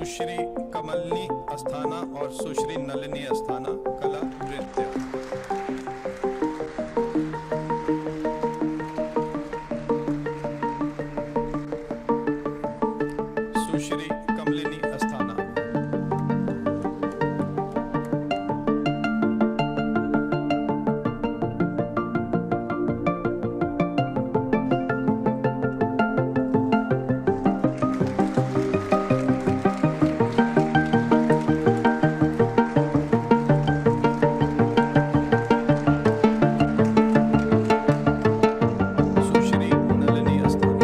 सुश्री कमलिनी अस्थाना और सुश्री नलिनी अस्थाना कला नृत्य। सुश्री कमलिनी अस्थाना। सुश्री नलिनी अस्थाना।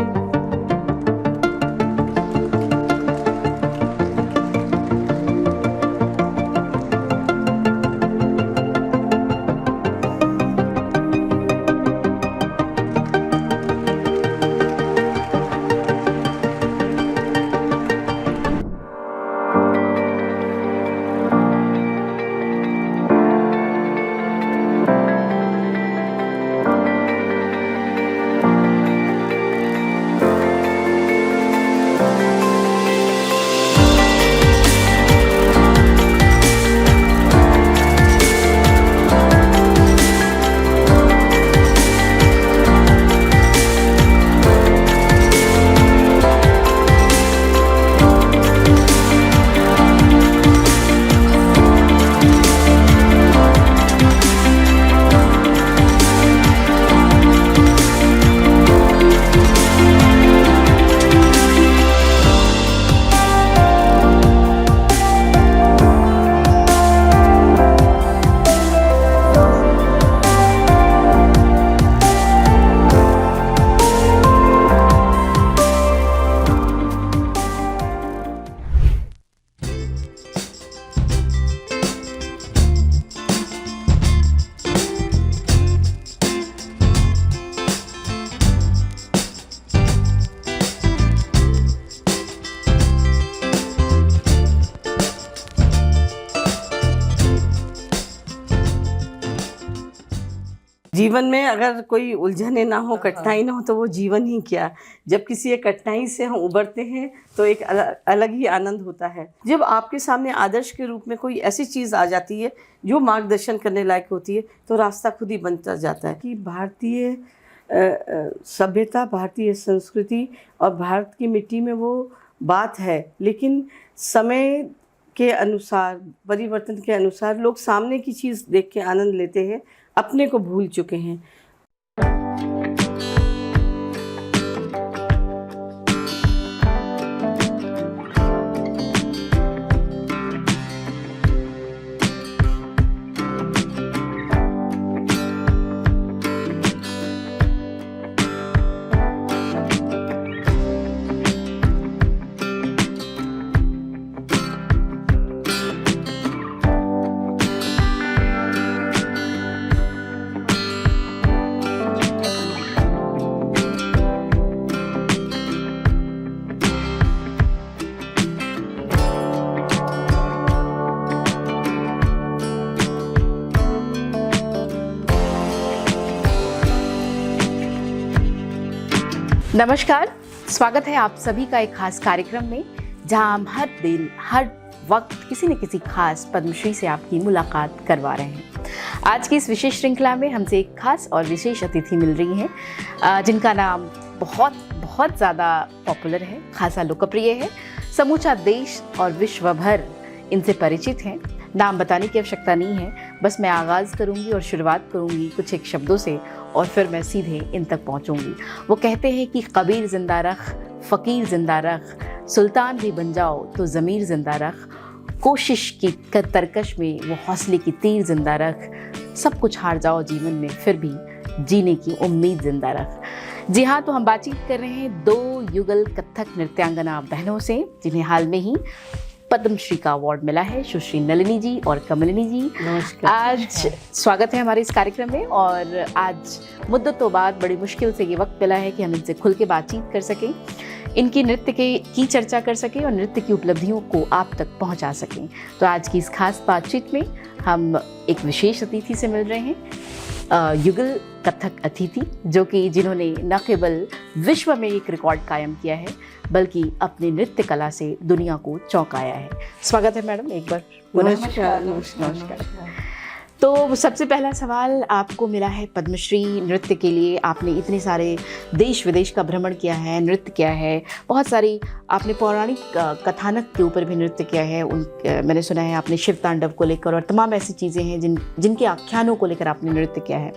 जीवन में अगर कोई उलझने ना हो, कठिनाई ना हो, तो वो जीवन ही क्या। जब किसी एक कठिनाई से हम उबरते हैं तो एक अलग ही आनंद होता है। जब आपके सामने आदर्श के रूप में कोई ऐसी चीज़ आ जाती है जो मार्गदर्शन करने लायक होती है, तो रास्ता खुद ही बनता जाता है। कि भारतीय सभ्यता, भारतीय संस्कृति और भारत की मिट्टी में वो बात है, लेकिन समय के अनुसार, परिवर्तन के अनुसार लोग सामने की चीज़ देख के आनंद लेते हैं, अपने को भूल चुके हैं। नमस्कार, स्वागत है आप सभी का एक खास कार्यक्रम में, जहां हम हर दिन हर वक्त किसी न किसी खास पद्मश्री से आपकी मुलाकात करवा रहे हैं। आज की इस विशेष श्रृंखला में हमसे एक खास और विशेष अतिथि मिल रही हैं, जिनका नाम बहुत बहुत ज़्यादा पॉपुलर है, खासा लोकप्रिय है। समूचा देश और विश्व भर इनसे परिचित हैं। नाम बताने की आवश्यकता नहीं है, बस मैं आगाज़ करूंगी और शुरुआत करूंगी कुछ एक शब्दों से, और फिर मैं सीधे इन तक पहुंचूंगी। वो कहते हैं कि कबीर जिंदा रख, फ़कीर जिंदा रख, सुल्तान भी बन जाओ तो ज़मीर जिंदा रख, कोशिश की तरकश में वो हौसले की तीर जिंदा रख, सब कुछ हार जाओ जीवन में फिर भी जीने की उम्मीद जिंदा रख। जी हाँ, तो हम बातचीत कर रहे हैं दो युगल कथक नृत्यांगना बहनों से, जिन्हें हाल में ही पद्मश्री का अवार्ड मिला है, सुश्री नलिनी जी और कमलिनी जी। नमस्कार। आज स्वागत है हमारे इस कार्यक्रम में, और आज मुद्दतों बाद बड़ी मुश्किल से ये वक्त मिला है कि हम इनसे खुल के बातचीत कर सकें। इनकी नृत्य की चर्चा कर सकें और नृत्य की उपलब्धियों को आप तक पहुंचा सकें। तो आज की इस खास बातचीत में हम एक विशेष अतिथि से मिल रहे हैं, युगल कथक अतिथि, जो कि जिन्होंने न केवल विश्व में एक रिकॉर्ड कायम किया है बल्कि अपनी नृत्य कला से दुनिया को चौंकाया है। स्वागत है मैडम एक बार। नमस्कार। तो सबसे पहला सवाल, आपको मिला है पद्मश्री नृत्य के लिए, आपने इतने सारे देश विदेश का भ्रमण किया है, नृत्य किया है, बहुत सारी आपने पौराणिक कथानक के ऊपर भी नृत्य किया है, मैंने सुना है आपने शिव तांडव को लेकर और तमाम ऐसी चीज़ें हैं जिनके आख्यानों को लेकर आपने नृत्य किया है।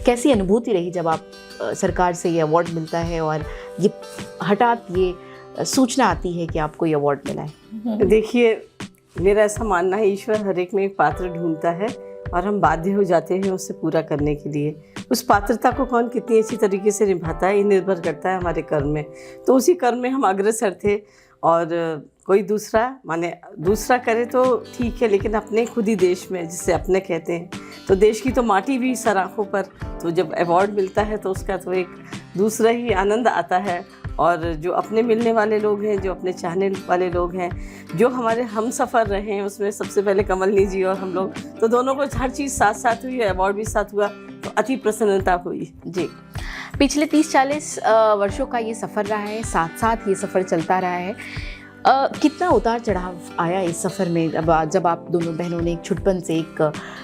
कैसी अनुभूति रही जब आप सरकार से ये अवार्ड मिलता है और ये हठात ये सूचना आती है कि आपको ये अवार्ड मिला है? देखिए, मेरा ऐसा मानना है, ईश्वर हर एक में एक पात्र ढूंढता है और हम बाध्य हो जाते हैं उसे पूरा करने के लिए। उस पात्रता को कौन कितनी अच्छी तरीके से निभाता है, ये निर्भर करता है हमारे कर्म में। तो उसी कर्म में हम अग्रसर थे और कोई दूसरा करे तो ठीक है, लेकिन अपने खुद ही देश में, जिसे अपने कहते हैं, तो देश की तो माटी भी सर आँखों पर, तो जब अवार्ड मिलता है तो उसका तो एक दूसरा ही आनंद आता है। और जो अपने मिलने वाले लोग हैं, जो अपने चाहने वाले लोग हैं, जो हमारे हम सफ़र रहे हैं, उसमें सबसे पहले कमलनी जी और हम लोग, तो दोनों को हर चीज़ साथ साथ हुई, अवार्ड भी साथ हुआ, तो अति प्रसन्नता हुई जी। पिछले 30-40 वर्षों का ये सफ़र रहा है, साथ साथ ये सफ़र चलता रहा है। कितना उतार चढ़ाव आया इस सफ़र में जब आप दोनों बहनों ने एक छुटपन से एक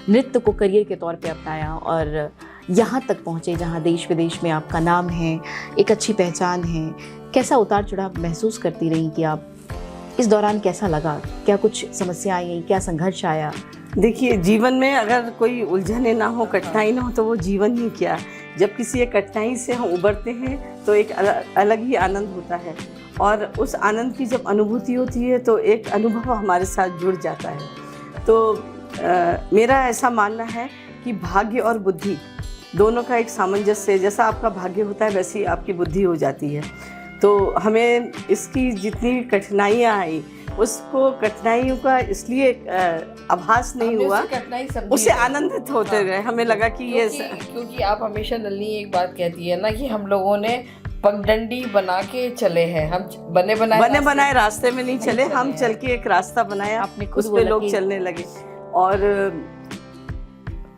नृत्य को करियर के तौर पे अपनाया और यहाँ तक पहुँचे जहाँ देश विदेश में आपका नाम है, एक अच्छी पहचान है? कैसा उतार चढ़ाव महसूस करती रही कि आप इस दौरान, कैसा लगा? क्या कुछ समस्या आई, क्या संघर्ष आया? देखिए, जीवन में अगर कोई उलझने ना हो, कठिनाई ना हो, तो वो जीवन ही क्या। जब किसी एक कठिनाई से हम उबरते हैं तो एक अलग ही आनंद होता है, और उस आनंद की जब अनुभूति होती है तो एक अनुभव हमारे साथ जुड़ जाता है। तो मेरा ऐसा मानना है कि भाग्य और बुद्धि दोनों का एक सामंजस्य, जैसा आपका भाग्य होता है वैसी आपकी बुद्धि हो जाती है। तो हमें इसकी जितनी कठिनाइयाँ आई, उसको कठिनाइयों का इसलिए आभास नहीं हुआ, उससे आनंदित होते गए। हमें लगा कि ये क्योंकि आप हमेशा नलिनी एक बात कहती है ना कि हम लोगों ने पगडंडी बना के चले हैं, हम बने बनाए रास्ते में नहीं चले, हम चल के एक रास्ता बनाया, आपने खुद उस पे लोग चलने लगे। और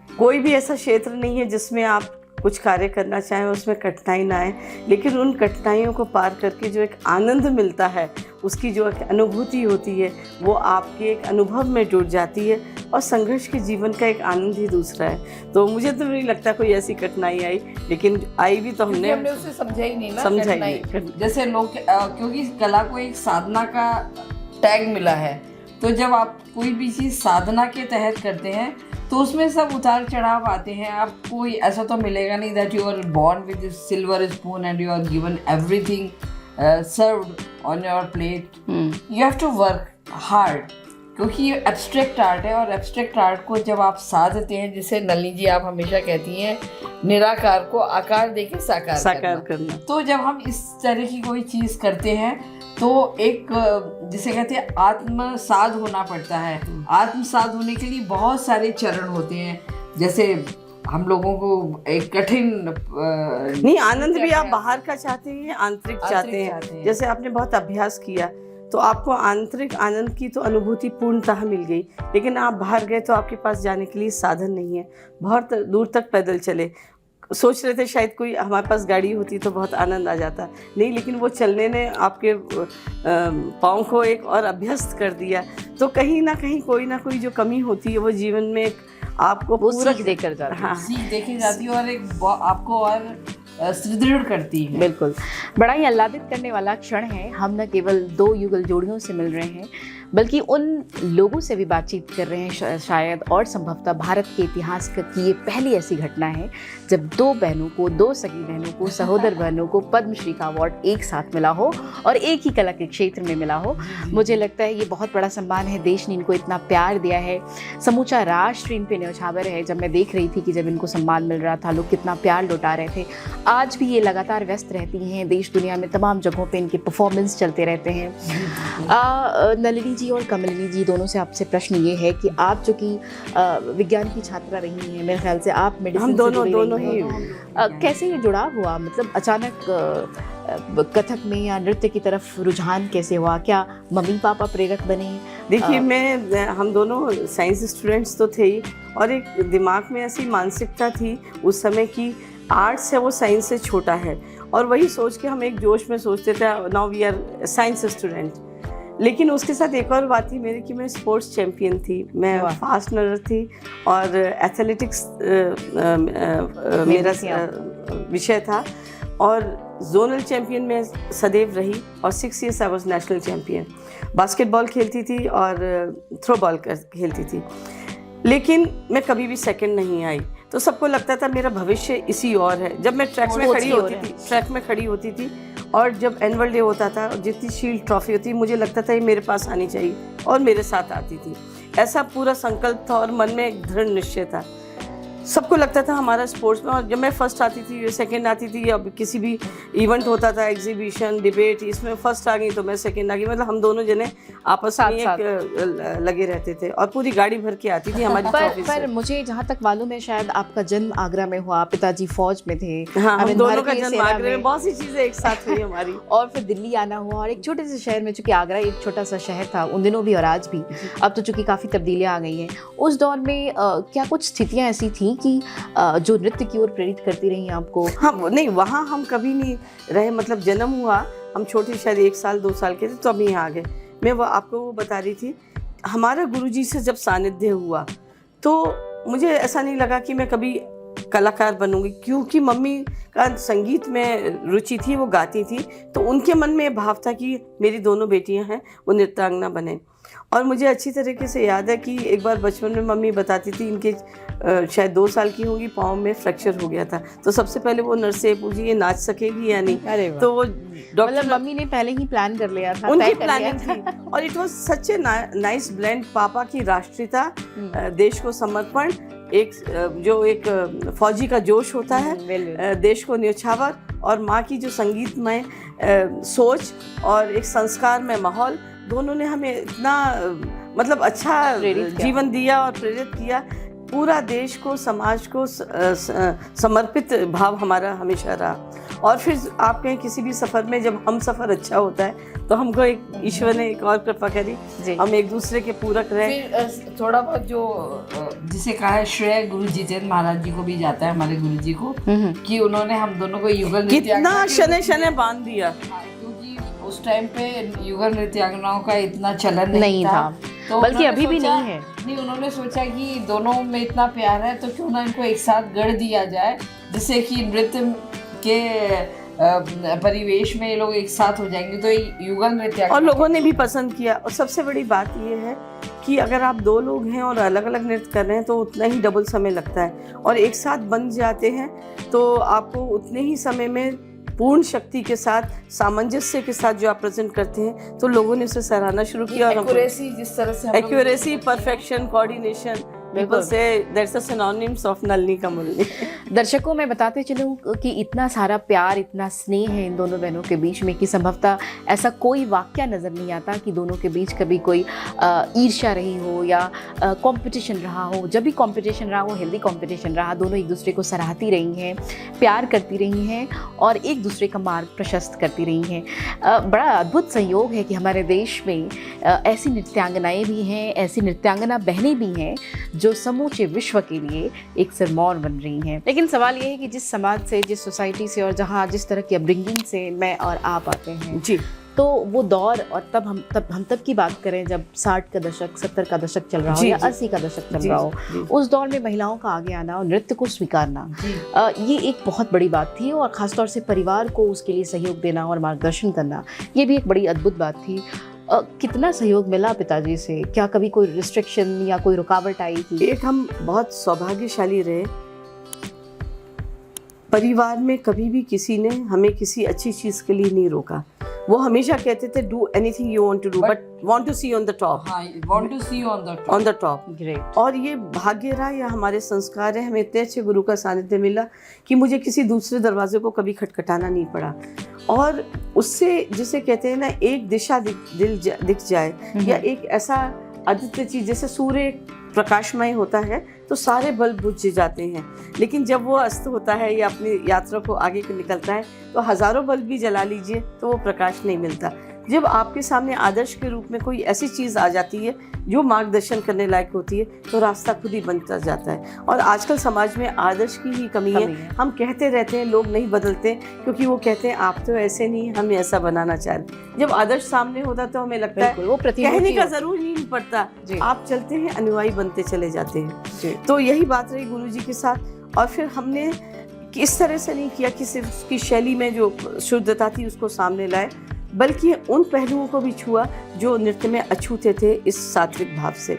कोई भी ऐसा क्षेत्र नहीं है जिसमें आप कुछ कार्य करना चाहें उसमें कठिनाई ना आए, लेकिन उन कठिनाइयों को पार करके जो एक आनंद मिलता है, उसकी जो एक अनुभूति होती है, वो आपके एक अनुभव में जुड़ जाती है, और संघर्ष के जीवन का एक आनंद ही दूसरा है। तो मुझे तो नहीं लगता कोई ऐसी कठिनाई आई, लेकिन आई भी तो हमने उसे समझा ही नहीं ना, समझा ही नहीं। जैसे लोग, क्योंकि कला को एक साधना का टैग मिला है, तो जब आप कोई भी चीज़ साधना के तहत करते हैं तो उसमें सब उतार चढ़ाव आते हैं। आपको ऐसा तो मिलेगा नहीं that you are born with silver spoon and you are given everything served on your plate. You have to work hard, क्योंकि ये एब्स्ट्रैक्ट आर्ट है, और एब्स्ट्रैक्ट आर्ट को जब आप साधते हैं, जिसे नलिनी जी आप हमेशा कहती हैं, निराकार को आकार देके साकार करना। तो जब हम इस तरह की कोई चीज़ करते हैं तो एक, जिसे कहते हैं, आत्मसाध होना पड़ता है। आत्मसाध होने के लिए बहुत सारे चरण होते हैं। जैसे हम लोगों को एक कठिन नहीं, आनंद भी आप बाहर का चाहते हैं, आंतरिक चाहते हैं। जैसे आपने बहुत अभ्यास किया तो आपको आंतरिक आनंद की तो अनुभूति पूर्णतः मिल गई, लेकिन आप बाहर गए तो आपके पास जाने के लिए साधन नहीं है, बहुत दूर तक पैदल चले। सोच रहे थे शायद कोई हमारे पास गाड़ी होती तो बहुत आनंद आ जाता, नहीं, लेकिन वो चलने ने आपके पाँव को एक और अभ्यस्त कर दिया। तो कहीं ना कहीं कोई ना कोई जो कमी होती है वो जीवन में एक आपको वो सीख देकर जाती है। हाँ, सीख देखी जाती है और एक आपको और सुदृढ़ करती है। बिल्कुल, बड़ा ही आह्लादित करने वाला क्षण है। हम न केवल दो युगल जोड़ियों से मिल रहे हैं, बल्कि उन लोगों से भी बातचीत कर रहे हैं शायद, और संभवतः भारत के इतिहास की ये पहली ऐसी घटना है जब दो सगी बहनों को, सहोदर बहनों को पद्मश्री का अवार्ड एक साथ मिला हो और एक ही कला के क्षेत्र में मिला हो। मुझे लगता है ये बहुत बड़ा सम्मान है। देश ने इनको इतना प्यार दिया है, समूचा राष्ट्र इन पे न्यौछावर है। जब मैं देख रही थी कि जब इनको सम्मान मिल रहा था, लोग कितना प्यार लौटा रहे थे। आज भी ये लगातार व्यस्त रहती हैं, देश दुनिया में तमाम जगहों पे इनके परफॉर्मेंस चलते रहते हैं। नलिनी जी और कमलिनी जी, दोनों से आपसे प्रश्न ये है कि आप जो कि विज्ञान की छात्रा रही हैं, मेरे ख्याल से आप मेडिसिन हम दोनों ही कैसे ये जुड़ाव हुआ? मतलब अचानक कथक में या नृत्य की तरफ रुझान कैसे हुआ? क्या मम्मी पापा प्रेरक बने? देखिए हम दोनों साइंस स्टूडेंट्स तो थे ही, और एक दिमाग में ऐसी मानसिकता थी उस समय की आर्ट्स है वो साइंस से छोटा है, और वही सोच के हम एक जोश में सोचते थे now we are science student. लेकिन उसके साथ एक और बात थी मेरी कि मैं स्पोर्ट्स चैम्पियन थी, मैं फास्ट रनर थी, और एथलेटिक्स मेरा विषय था, और जोनल चैम्पियन में सदैव रही, और 6 years I was national champion. Basketball खेलती थी और थ्रो बॉल खेलती थी, लेकिन मैं कभी भी सेकंड नहीं आई। तो सबको लगता था मेरा भविष्य इसी और है। जब मैं ट्रैक में खड़ी होती थी और जब एनुअल डे होता था, जितनी शील्ड ट्रॉफी होती, मुझे लगता था ये मेरे पास आनी चाहिए, और मेरे साथ आती थी। ऐसा पूरा संकल्प था और मन में एक दृढ़ निश्चय था। सबको लगता था हमारा स्पोर्ट्स में, और जब मैं फर्स्ट आती थी, सेकंड आती थी, अब किसी भी इवेंट होता था, एग्जीबिशन, डिबेट, इसमें फर्स्ट आ गई तो मैं सेकंड आ गई, मतलब हम दोनों जने आपस में एक लगे रहते थे, और पूरी गाड़ी भर के आती थी हमारी ट्रॉफी से। पर मुझे जहाँ तक मालूम है शायद आपका जन्म आगरा में हुआ, पिताजी फौज में थे। हाँ, हम दोनों का जन्म आगरा में, बहुत सी चीजें एक साथ हुई हमारी। और फिर दिल्ली आना हुआ, और एक छोटे से शहर में, चूंकि आगरा एक छोटा सा शहर था उन दिनों भी और आज भी, अब तो चूंकि काफ़ी तब्दीलियाँ आ गई हैं, उस दौर में क्या कुछ स्थितियाँ ऐसी थी कि जो नृत्य की ओर प्रेरित करती रही आपको? हाँ, नहीं, वहाँ हम कभी नहीं रहे, मतलब जन्म हुआ, हम छोटे शायद 1 साल 2 साल के थे तो अभी यहाँ आ गए। मैं वो आपको वो बता रही थी, हमारा गुरुजी से जब सानिध्य हुआ तो मुझे ऐसा नहीं लगा कि मैं कभी कलाकार बनूंगी, क्योंकि मम्मी का संगीत में रुचि थी, वो गाती थी, तो उनके मन में भाव था कि मेरी दोनों बेटियां हैं वो नृत्यांगना बने। और मुझे अच्छी तरीके से याद है कि एक बार बचपन में मम्मी बताती थी, इनके शायद 2 साल की होगी, पाँव में फ्रैक्चर हो गया था, तो सबसे पहले वो नर्स से पूछी ये नाच सकेगी या नहीं। अरे तो वो डॉक्टर, मतलब मम्मी ने पहले ही प्लान कर लिया था, उनकी प्लानिंग थी, और it was such a nice blend. पापा की राष्ट्रीयता, देश को समर्पण, एक फौजी का जोश होता है, देश को न्यौछावर, और माँ की जो संगीतमय सोच और एक संस्कार में माहौल, दोनों ने हमें इतना मतलब अच्छा जीवन दिया और प्रेरित किया। पूरा देश को, समाज को समर्पित भाव हमारा हमेशा रहा। और फिर आप कहें किसी भी सफ़र में जब हम सफ़र अच्छा होता है तो हमको एक ईश्वर ने एक और कृपा करी, हम एक दूसरे के पूरक रहे। फिर थोड़ा बहुत जो जिसे कहा है श्रेय गुरु जितेंद्र महाराज जी को भी जाता है, हमारे गुरु जी को, कि उन्होंने हम दोनों को युगल नृत्य कितना शने शने बांध दिया, क्योंकि उस टाइम पे युगल नृत्यांगनाओं का इतना चलन नहीं था। तो बल्कि अभी भी नहीं है। नहीं, उन्होंने सोचा कि दोनों में इतना प्यार है तो क्यों ना इनको एक साथ गढ़ दिया जाए, जिससे कि नृत्य के परिवेश में ये लोग एक साथ हो जाएंगे, तो युगल नृत्य। और लोगों ने भी पसंद किया। और सबसे बड़ी बात ये है कि अगर आप 2 लोग हैं और अलग अलग नृत्य कर रहे हैं तो उतना ही डबल समय लगता है, और एक साथ बन जाते हैं तो आपको उतने ही समय में पूर्ण शक्ति के साथ, सामंजस्य के साथ जो आप प्रेजेंट करते हैं, तो लोगों ने उसे सराहना शुरू किया। और एक्यूरेसी, जिस तरह से accuracy, perfection, coordination, people say that's a synonyms of Nalini का मुरली। दर्शकों मैं बताते चलूँ कि इतना सारा प्यार, इतना स्नेह है इन दोनों बहनों के बीच में कि संभवतः ऐसा कोई वाक्य नज़र नहीं आता कि दोनों के बीच कभी कोई ईर्ष्या रही हो या कंपटीशन रहा हो। जब भी कंपटीशन रहा हो, हेल्दी कंपटीशन रहा, दोनों एक दूसरे को सराहती रही हैं, प्यार करती रही हैं और एक दूसरे का मार्ग प्रशस्त करती रही हैं। बड़ा अद्भुत संयोग है कि हमारे देश में ऐसी नृत्यांगनाएँ भी हैं, ऐसी नृत्यांगना बहनें भी हैं जो समूचे विश्व के लिए एक सिरमौर बन रही हैं। लेकिन सवाल ये है कि जिस समाज से, जिस सोसाइटी से और जहाँ जिस तरह की अपब्रिंगिंग से मैं और आप आते हैं जी, तो वो दौर, और हम तब की बात करें जब 60 का दशक, 70 का दशक चल रहा हो या 80 का दशक चल रहा हो, उस दौर में महिलाओं का आगे आना और नृत्य को स्वीकारना, ये एक बहुत बड़ी बात थी। और ख़ासतौर से परिवार को उसके लिए सहयोग देना और मार्गदर्शन करना, ये भी एक बड़ी अद्भुत बात थी। कितना सहयोग मिला पिताजी से? क्या कभी कोई रिस्ट्रिक्शन या कोई रुकावट आई थी? एक हम बहुत सौभाग्यशाली रहे, परिवार में कभी भी किसी ने हमें किसी अच्छी चीज़ के लिए नहीं रोका। वो हमेशा कहते थे do anything you want to do but want to see on the top. Want to see on the top. Great. और ये भाग्य रहा या हमारे संस्कार है, हमें इतने अच्छे गुरु का सानिध्य मिला कि मुझे किसी दूसरे दरवाजे को कभी खटखटाना नहीं पड़ा। और उससे जिसे कहते हैं ना, एक दिशा दिख जाए, या एक ऐसा अद्वितीय चीज, जैसे सूर्य प्रकाशमय होता है तो सारे बल्ब बुझ जाते हैं। लेकिन जब वो अस्त होता है या अपनी यात्रा को आगे को निकलता है तो हज़ारों बल्ब भी जला लीजिए तो वो प्रकाश नहीं मिलता। जब आपके सामने आदर्श के रूप में कोई ऐसी चीज़ आ जाती है जो मार्गदर्शन करने लायक होती है तो रास्ता खुद ही बनता जाता है। और आजकल समाज में आदर्श की ही कमी है। हम कहते रहते हैं, लोग नहीं बदलते क्योंकि वो कहते हैं आप तो ऐसे नहीं, हम ऐसा बनाना चाह रहे हैं। जब आदर्श सामने होता तो हमें लगता है वो कहने का जरूर नहीं पड़ता, आप चलते हैं, अनुयायी बनते चले जाते हैं। तो यही बात रही गुरुजी के साथ। और फिर हमने इस तरह से नहीं किया कि सिर्फ उसकी शैली में जो शुद्धता थी उसको सामने लाए, बल्कि उन पहलुओं को भी छुआ जो नृत्य में अछूते थे इस सात्विक भाव से।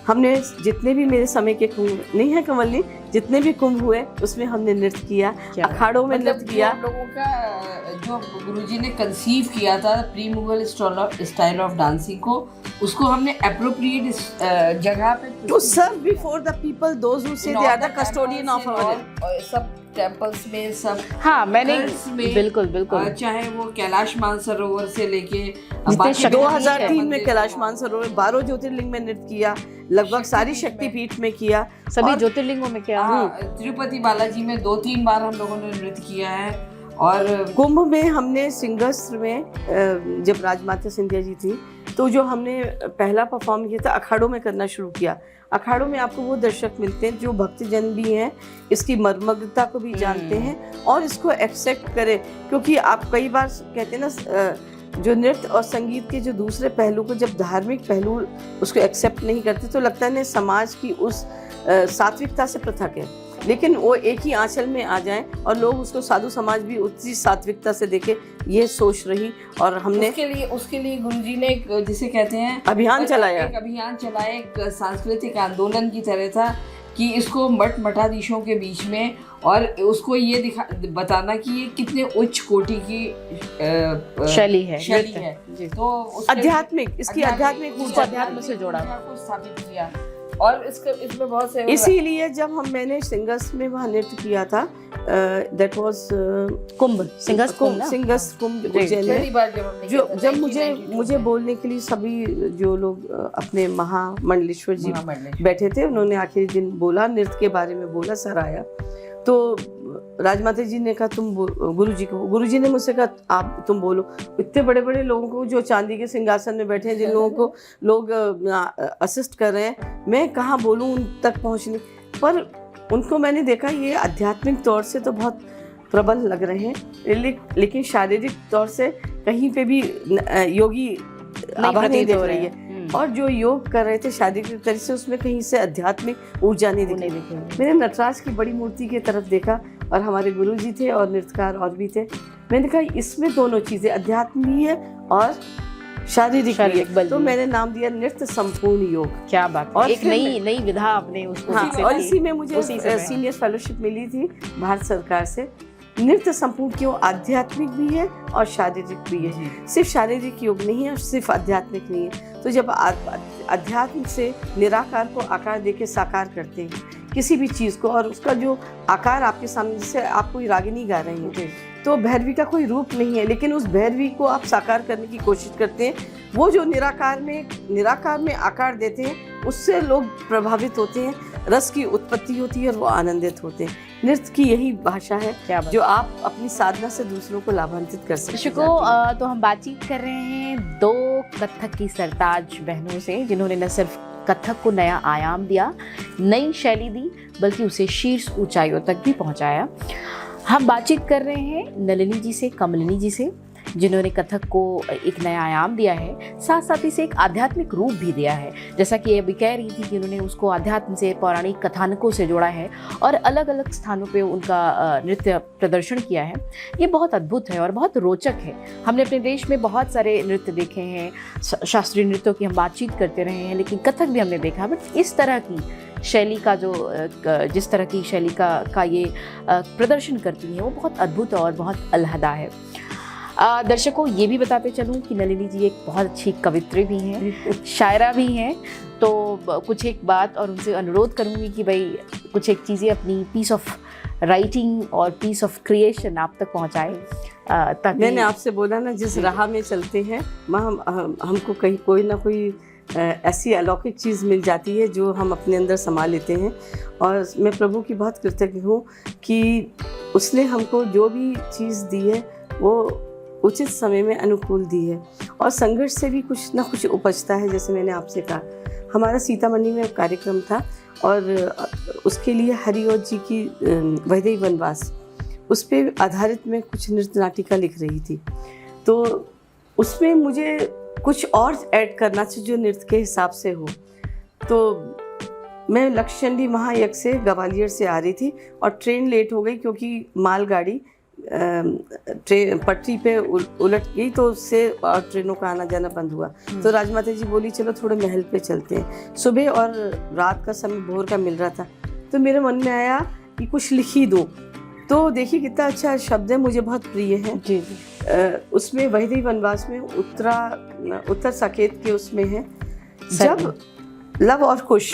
हमने जितने भी मेरे समय के कुंभ नहीं है कमलनी, जितने भी कुंभ हुए उसमें हमने नृत्य किया, अखाड़ों में नृत्य किया। हम लोगों का जो गुरुजी ने कंसीव किया था pre Mughal style of dancing को, उसको हमने एप्रोप्रिएट जगह पे to serve before the people those who say they are the custodian of our सब टेम्पल्स में, सब हाँ मैंने में, बिल्कुल चाहे वो कैलाश मानसरोवर से लेके 2003 में कैलाश मानसरोवर 12 ज्योतिर्लिंग में नृत्य किया, लगभग सारी शक्तिपीठ में किया, सभी ज्योतिर्लिंगों में क्या। तिरुपति बालाजी में 2-3 बार हम लोगों ने नृत्य किया है। और कुंभ में हमने सिंहस्त्र में जब राजमाता सिंधिया जी थी तो जो हमने पहला परफॉर्म किया था अखाड़ों में करना शुरू किया। अखाड़ों में आपको वो दर्शक मिलते हैं जो भक्तजन भी हैं, इसकी मर्मज्ञता को भी जानते हैं और इसको एक्सेप्ट करें। क्योंकि आप कई बार कहते हैं ना, जो नृत्य और संगीत के जो दूसरे पहलू को, जब धार्मिक पहलू उसको एक्सेप्ट नहीं करते तो लगता है ना समाज की उस सात्विकता से पृथक है। लेकिन वो एक ही आंचल में आ जाएं और लोग उसको साधु समाज भी उसी सात्विकता से देखे, ये सोच रही। और हमने उसके लिए गुरुजी ने एक, जिसे कहते हैं अभियान चलाया, एक अभियान चलाया, एक सांस्कृतिक आंदोलन की तरह था कि इसको मठ मठाधीशों के बीच में, और उसको ये बताना कि ये कितने उच्च कोटि की शैली है तो आध्यात्मिक, इसकी आध्यात्मिक ऊर्जा अध्यात्म से जोड़ा को स्थापित किया। और इसमें बहुत से, इसीलिए जब मैंने सिंहस्त्र में वहाँ नृत्य किया था, दैट वाज कुंभ, सिंहस्त्र कुंभ उज्जैन में, जब मुझे बोलने के लिए सभी जो लोग अपने महामंडलेश्वर जी बैठे थे, उन्होंने आखिरी दिन बोला, नृत्य के बारे में बोला, सर आया तो राजमाता जी ने कहा तुम गुरुजी ने मुझसे कहा तुम बोलो। इतने बड़े बड़े लोगों को जो चांदी के सिंहासन में बैठे हैं, जिन लोगों को लोग असिस्ट कर रहे हैं, मैं कहाँ बोलूँ उन तक पहुँचने। पर उनको मैंने देखा ये आध्यात्मिक तौर से तो बहुत प्रबल लग रहे हैं, लेकिन शारीरिक तौर से कहीं पे भी योगी आभा नहीं दिख रही है। और जो योग कर रहे थे शारीरिक तरह से, उसमें कहीं से आध्यात्मिक ऊर्जा नहीं दिख रही। मैंने नटराज की बड़ी मूर्ति की तरफ देखा और हमारे गुरुजी थे और नृत्यकार और भी थे। मैंने कहा इसमें दोनों चीज़ें, अध्यात्म भी है और शारीरिक भी। तो मैंने नाम दिया नृत्य संपूर्ण योग। क्या बात, और एक नई विधा आपने उसको। हाँ, और इसी में मुझे सीनियर फेलोशिप मिली थी भारत सरकार से। नृत्य संपूर्ण क्यों, आध्यात्मिक भी है और शारीरिक भी है, सिर्फ शारीरिक योग नहीं है और सिर्फ आध्यात्मिक नहीं है। तो जब अध्यात्म से निराकार को आकार देके साकार करते हैं किसी भी चीज़ को, और उसका जो आकार आपके सामने, जैसे आप कोई रागिनी गा रही हैं तो भैरवी का कोई रूप नहीं है, लेकिन उस भैरवी को आप साकार करने की कोशिश करते हैं। वो जो निराकार में आकार देते हैं उससे लोग प्रभावित होते हैं, रस की उत्पत्ति होती है और वो आनंदित होते हैं। नृत्य की यही भाषा है जो आप अपनी साधना से दूसरों को लाभान्वित कर सकते हैं। दर्शकों, तो हम बातचीत कर रहे हैं 2 कथक की सरताज बहनों से, जिन्होंने न सिर्फ कथक को नया आयाम दिया, नई शैली दी, बल्कि उसे शीर्ष ऊंचाइयों तक भी पहुंचाया। हम बातचीत कर रहे हैं नलिनी जी से, कमलिनी जी से, जिन्होंने कथक को एक नया आयाम दिया है, साथ साथ इसे एक आध्यात्मिक रूप भी दिया है। जैसा कि ये अभी कह रही थी कि उन्होंने उसको आध्यात्म से, पौराणिक कथानकों से जोड़ा है और अलग अलग स्थानों पे उनका नृत्य प्रदर्शन किया है। ये बहुत अद्भुत है और बहुत रोचक है। हमने अपने देश में बहुत सारे नृत्य देखे हैं, शास्त्रीय नृत्यों की हम बातचीत करते रहे हैं, लेकिन कथक भी हमने देखा, बट इस तरह की शैली का जिस तरह की शैली का ये प्रदर्शन करती है वो बहुत अद्भुत और बहुत अलहदा है। दर्शकों, ये भी बताते चलूँ कि नलिनी जी एक बहुत अच्छी कवित्री भी हैं, शायरा भी हैं। तो कुछ एक बात और उनसे अनुरोध करूँगी कि भाई कुछ एक चीज़ें अपनी पीस ऑफ राइटिंग और पीस ऑफ क्रिएशन आप तक पहुँचाए, ताकि मैंने आपसे बोला ना, जिस राह में चलते हैं हमको कहीं कोई ना कोई ऐसी अलौकिक चीज़ मिल जाती है जो हम अपने अंदर समा लेते हैं। और मैं प्रभु की बहुत कृतज्ञ हूँ कि उसने हमको जो भी चीज़ दी है वो उचित समय में अनुकूल दी है। और संघर्ष से भी कुछ ना कुछ उपजता है। जैसे मैंने आपसे कहा, हमारा सीतामढ़ी में कार्यक्रम था और उसके लिए हरिऔध जी की वैदेही वनवास, उस पर आधारित मैं कुछ नृत्य नाटिका लिख रही थी। तो उसमें मुझे कुछ और ऐड करना चाहिए जो नृत्य के हिसाब से हो। तो मैं लक्षचंडी महायज्ञ से ग्वालियर से आ रही थी और ट्रेन लेट हो गई क्योंकि मालगाड़ी ट्रेन पटरी पे उलट गई, तो उससे और ट्रेनों का आना जाना बंद हुआ। तो राजमाता जी बोली चलो थोड़े महल पे चलते हैं। सुबह और रात का समय भोर का मिल रहा था, तो मेरे मन में आया कि कुछ लिख ही दूँ। तो देखिए कितना अच्छा शब्द है, मुझे बहुत प्रिय है। जी जी। उसमें वैदेही वनवास में उत्तर साकेत के उसमें है, जब लव और कुश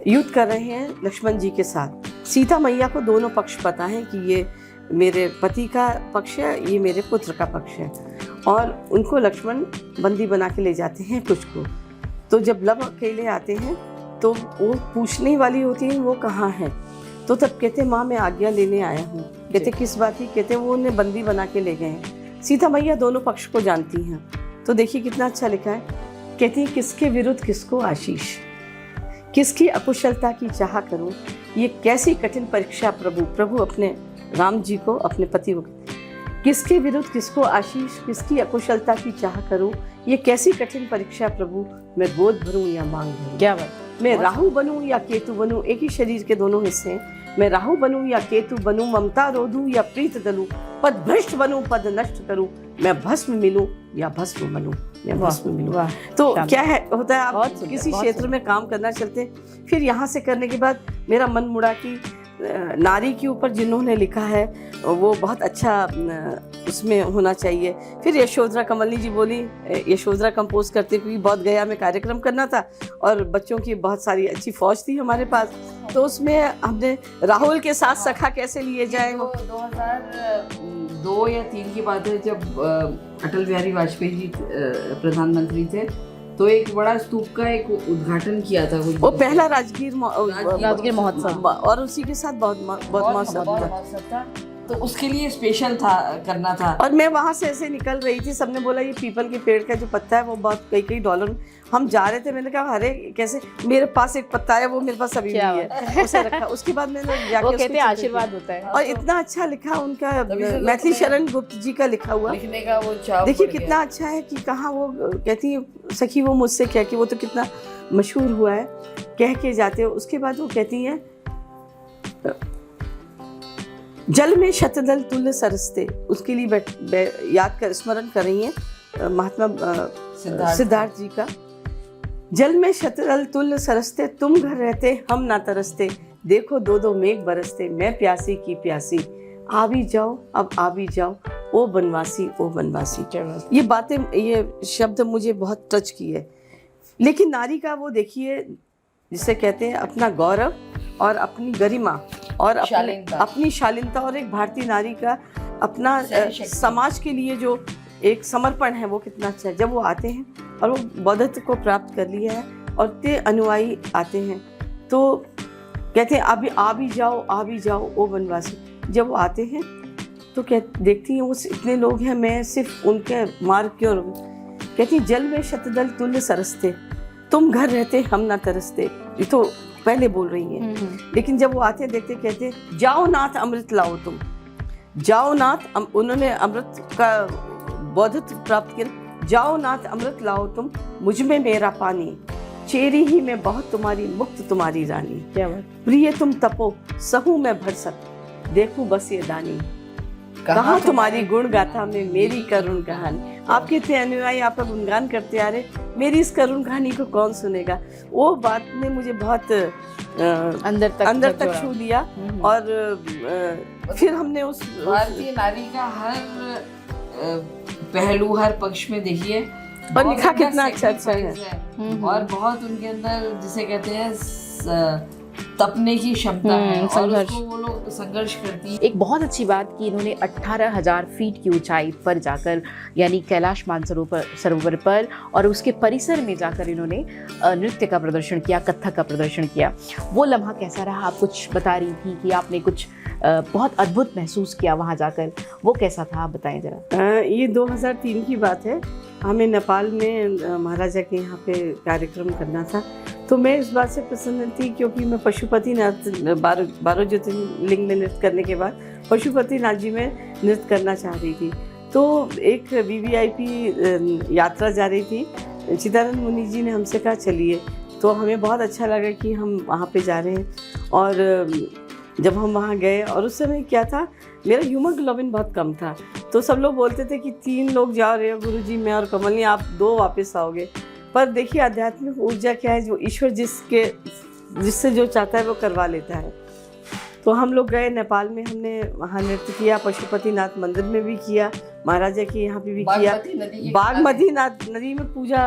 युद्ध कर रहे हैं लक्ष्मण जी के साथ। सीता मैया को दोनों पक्ष पता है कि ये मेरे पति का पक्ष है, ये मेरे पुत्र का पक्ष है, और उनको लक्ष्मण बंदी बना के ले जाते हैं कुछ को। तो जब लव अकेले आते हैं तो वो पूछने वाली होती है वो कहाँ है। तो तब कहते माँ मैं आज्ञा लेने आया हूँ। कहते किस बात की? कहते वो उन्हें बंदी बना के ले गए हैं। सीता मैया दोनों पक्ष को जानती हैं। तो देखिए कितना अच्छा लिखा है। कहती है किसके विरुद्ध किसको आशीष, किसकी अकुशलता की चाह करूं, ये कैसी कठिन परीक्षा प्रभु। प्रभु अपने राम जी को, अपने पति को, किसके विरुद्ध किसको आशीष, किसकी अकुशलता की चाह करूं, ये कैसी कठिन परीक्षा प्रभु। मैं गोद भरूं या मांग भरूं, क्या बात। मैं राहु बनूं या केतु बनूं, एक ही शरीर के दोनों हिस्से हैं। मैं राहु बनूं या केतु बनूं, ममता रोधूं या प्रीत दलूं, पद भ्रष्ट बनूं पद नष्ट करूं, मैं भस्म मिलूं या भस्म बनूं, मैं भस्म मिलूं। तो क्या है होता है, आप किसी क्षेत्र में काम करना चलते हैं, फिर यहाँ से करने के बाद मेरा मन मुड़ा कि नारी के ऊपर जिन्होंने लिखा है वो बहुत अच्छा उसमें होना चाहिए। फिर यशोधरा कमलनी जी बोली, यशोधरा कंपोज करते हुए बहुत गया में कार्यक्रम करना था और बच्चों की बहुत सारी अच्छी फौज थी हमारे पास। तो उसमें हमने राहुल के साथ सखा कैसे लिए जाए। वो 2002 या 3 की बात है, जब अटल बिहारी वाजपेयी जी प्रधानमंत्री थे, तो एक बड़ा स्तूप का एक उद्घाटन किया था। वो पहला राजगीर महोत्सव, और उसी के साथ बहुत महोत्सव था। तो उसके लिए स्पेशल था, करना था। और मैं वहाँ से ऐसे निकल रही थी, सबने बोला ये पीपल के पेड़ का जो पत्ता है वो बहुत कई $, हम जा रहे थे। मैंने कहा अरे कैसे, मेरे पास एक पत्ता है वो मेरे पास अभी भी है, उसे रखा। उसके बाद मैंने जाके, वो कहते हैं आशीर्वाद होता है। और इतना अच्छा लिखा उनका, मैथिली शरण गुप्त जी का लिखा हुआ, लिखने का वो चाव। देखिए कितना अच्छा है कि कहाँ वो कहती है सखी वो मुझसे कह के, वो तो कितना मशहूर हुआ है, कह के जाते हो। उसके बाद वो कहती हैं जल में शतदल तुल्य सरसते, उसके लिए याद कर स्मरण कर रही हैं महात्मा सिद्धार्थ जी का। जल में शतदल तुल्य सरसते, तुम घर रहते हम ना तरसते, देखो 2 मेघ बरसते, मैं प्यासी की प्यासी, आ भी जाओ अब आ भी जाओ, ओ बनवासी ओ बनवासी। ये बातें, ये शब्द मुझे बहुत टच किए। लेकिन नारी का वो देखिए जिसे कहते हैं अपना गौरव और अपनी गरिमा और अपनी शालीनता, और एक भारतीय नारी का अपना समाज के लिए जो एक समर्पण है वो कितना अच्छा है। जब वो आते हैं और वो बौद्धत्व को प्राप्त कर लिया है और ते अनुयायी आते हैं, तो कहते हैं अभी आ भी जाओ ओ बनवासी। जब वो आते हैं तो देखती हैं वो इतने लोग हैं, मैं सिर्फ उनके मार्ग क्यों। कहती जल में शतदल तुल्य सरसते, तुम घर रहते हम ना तरसते। ये तो पहले बोल रही हैं, लेकिन जब वो आते हैं देखते कहते जाओ नाथ अमृत लाओ तुम, जाओ नाथ, उन्होंने अमृत का बौद्धत्व प्राप्त किया। जाओ नाथ अमृत लाओ तुम, मुझ में मेरा पानी, चेरी ही में बहुत तुम्हारी, मुक्त तुम्हारी रानी। क्या बात। प्रिय तुम तपो सहू मैं भरसक, देखूं बस ये दानी, कहाँ तुम्हारी गुण गाथा में मेरी करुण कहानी। आपके इतने अनुयायी आपका गुणगान करते आ रहे, मेरी इस करुण कहानी को कौन सुनेगा। वो बात ने मुझे बहुत अंदर तक छू लिया। और फिर हमने उस भारतीय नारी का हर पहलू, हर पक्ष में देखिए, और लिखा कितना अच्छा है। और बहुत उनके अंदर जिसे कहते हैं तपने की क्षमता है और संघर्ष। उसको वो लोग संघर्ष करती है। एक बहुत अच्छी बात कि इन्होंने 18,000 फीट की ऊंचाई पर जाकर, यानी कैलाश मानसरोवर पर और उसके परिसर में जाकर इन्होंने नृत्य का प्रदर्शन किया, कथक का प्रदर्शन किया। वो लम्हा कैसा रहा? आप कुछ बता रही थी कि आपने कुछ बहुत अद्भुत महसूस किया वहाँ जाकर, वो कैसा था, आप बताएं जरा। ये 2003 की बात है। हमें नेपाल में महाराजा के यहाँ पे कार्यक्रम करना था, तो मैं इस बात से प्रसन्न थी क्योंकि मैं पशुपतिनाथ 12 ज्योतिर्लिंग में नृत्य करने के बाद पशुपतिनाथ जी में नृत्य करना चाह रही थी। तो एक VVIP यात्रा जा रही थी। चिदानंद मुनि जी ने हमसे कहा चलिए, तो हमें बहुत अच्छा लगा कि हम वहाँ पे जा रहे हैं। और जब हम वहाँ गए, और उस समय क्या था, मेरा हीमोग्लोबिन बहुत कम था, तो सब लोग बोलते थे कि 3 लोग जा रहे हो गुरुजी, मैं और कमलनी, आप 2 वापस आओगे। पर देखिए आध्यात्मिक ऊर्जा क्या है, जो ईश्वर जिससे जो चाहता है वो करवा लेता है। तो हम लोग गए नेपाल में, हमने वहाँ नृत्य किया, पशुपतिनाथ मंदिर में भी किया, महाराजा के यहाँ पे भी किया, बागमती नदी में पूजा